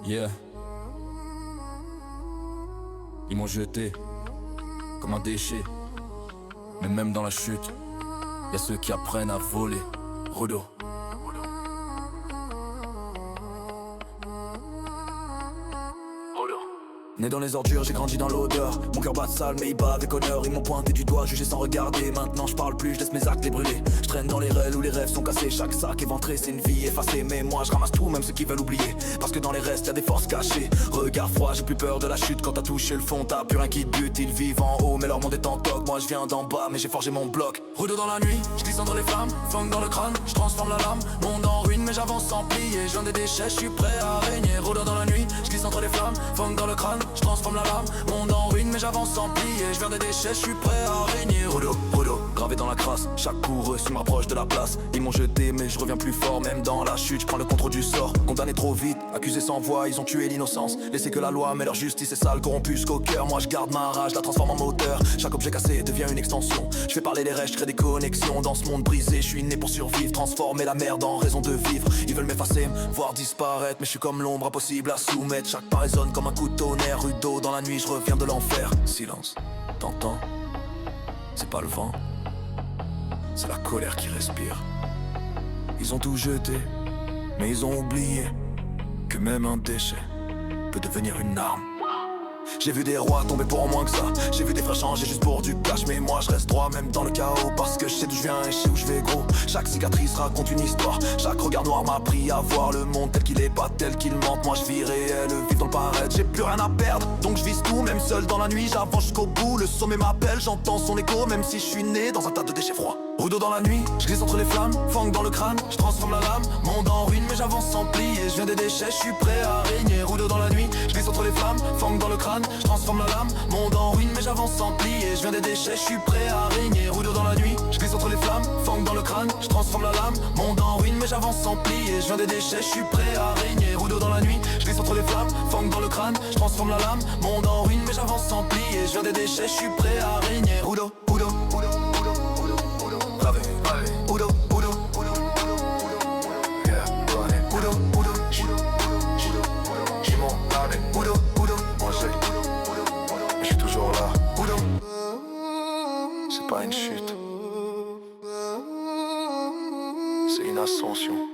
Yeah. Ils m'ont jeté comme un déchet. Mais même dans la chute, y'a ceux qui apprennent à voler. Rudo. Né dans les ordures, j'ai grandi dans l'odeur. Mon cœur bat sale mais il bat avec honneur. Ils m'ont pointé du doigt, jugé sans regarder. Maintenant je parle plus, je laisse mes actes les brûler. Je traîne dans les rêves où les rêves sont cassés. Chaque sac éventré c'est une vie effacée. Mais moi je ramasse tout, même ceux qui veulent oublier. Parce que dans les restes y'a des forces cachées. Regard froid, j'ai plus peur de la chute. Quand t'as touché le fond, t'as plus rien qui te bute. Ils vivent en haut mais leur monde est en toc. Moi je viens d'en bas mais j'ai forgé mon bloc. Rudo dans la nuit, je glisse entre les flammes. Funk dans le crâne, je transforme la lame. Monde en ruine mais j'avance sans plier. Je viens des déchets, je suis prêt à régner. Rudo dans la nuit, je glisse entre les flammes. Funk dans le crâne, je transforme la lame. Monde en ruine mais j'avance sans plier. Je viens des déchets, je suis prêt à régner. Rudo, gravé dans la crasse. Chaque coup reçu me rapproche de la place. Ils m'ont jeté mais je reviens plus fort. Même dans la chute, je prends le contrôle du sort. Condamné trop vite, accusé sans voix. Ils ont tué l'innocence, laissé que la loi. Mais leur justice est sale, corrompue jusqu'au cœur. Moi je garde ma rage, la transforme en moteur. Chaque objet cassé devient une extension. Je fais parler les restes, je crée des connexions. Dans ce monde brisé, je suis né pour survivre. Transformer la merde en raison de vivre. Ils veulent m'effacer, me voir disparaître. Mais je suis comme l'ombre, impossible à soumettre. Chaque pas résonne comme un coup de tonnerre. Rudo dans la nuit, je reviens de l'enfer. Silence, t'entends? C'est pas le vent, c'est la colère qui respire. Ils ont tout jeté, mais ils ont oublié que même un déchet peut devenir une arme. J'ai vu des rois tomber pour moins que ça. J'ai vu des frères changer juste pour du cash. Mais moi je reste droit même dans le chaos. Parce que je sais d'où je viens et je sais où je vais gros. Chaque cicatrice raconte une histoire. Chaque regard noir m'a appris à voir le monde tel qu'il est, pas tel qu'il mente. Moi je vis réel, vivre dans le paraître. J'ai plus rien à perdre, donc je vise tout. Même seul dans la nuit, j'avance jusqu'au bout. Le sommet m'appelle, j'entends son écho. Même si je suis né dans un tas de déchets froids. Rudo dans la nuit, je glisse entre les flammes. Funk dans le crâne, je transforme la lame. Monde en ruine mais j'avance sans plier. Je viens des déchets, je suis prêt à régner. Rudo dans la nuit, je glisse entre les flammes. Funk dans le crâne, je transforme la lame. Monde en ruine mais j'avance sans plier. Je viens des déchets, je suis prêt à régner. Rudo dans la nuit, je glisse entre les flammes. Funk dans le crâne, je transforme la lame. Monde en ruine mais j'avance sans plier. Je viens des déchets, je suis prêt à régner. Rudo dans la nuit, je glisse entre les flammes. Funk dans le crâne, je transforme la lame. Monde en ruine mais j'avance sans plier. Je viens des déchets, je suis prêt à régner. Rudo, Rudo, Rudo, Rudo, Rudo, Rudo. Grave, grave. Rudo, Rudo, Rudo, Rudo, Rudo. Yeah, Rudo, Rudo, ils m'ont lavé. Rudo, Rudo, moi je suis toujours là. Rudo, c'est pas une chute, c'est une ascension.